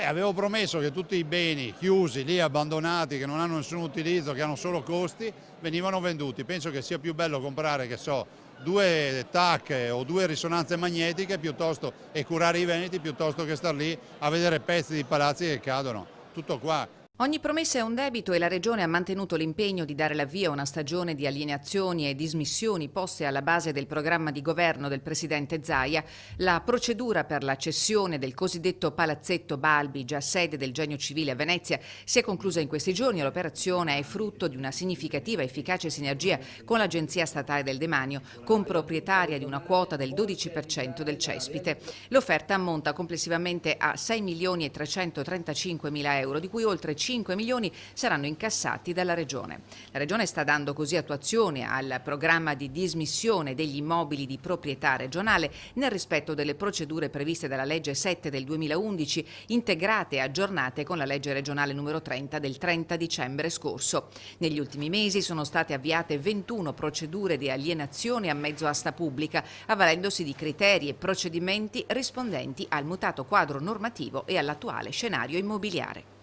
Avevo promesso che tutti i beni chiusi, lì abbandonati, che non hanno nessun utilizzo, che hanno solo costi, venivano venduti. Penso che sia più bello comprare, che so, 2 TAC o 2 risonanze magnetiche e curare i veneti piuttosto che star lì a vedere pezzi di palazzi che cadono. Tutto qua. Ogni promessa è un debito e la Regione ha mantenuto l'impegno di dare l'avvio a una stagione di alienazioni e dismissioni poste alla base del programma di governo del Presidente Zaia. La procedura per la cessione del cosiddetto Palazzetto Balbi, già sede del Genio Civile a Venezia, si è conclusa in questi giorni e l'operazione è frutto di una significativa e efficace sinergia con l'Agenzia Statale del Demanio, comproprietaria di una quota del 12% del cespite. L'offerta ammonta complessivamente a 6.335.000 euro, di cui oltre 5 milioni saranno incassati dalla Regione. La Regione sta dando così attuazione al programma di dismissione degli immobili di proprietà regionale nel rispetto delle procedure previste dalla legge 7 del 2011, integrate e aggiornate con la legge regionale numero 30 del 30 dicembre scorso. Negli ultimi mesi sono state avviate 21 procedure di alienazione a mezzo asta pubblica, avvalendosi di criteri e procedimenti rispondenti al mutato quadro normativo e all'attuale scenario immobiliare.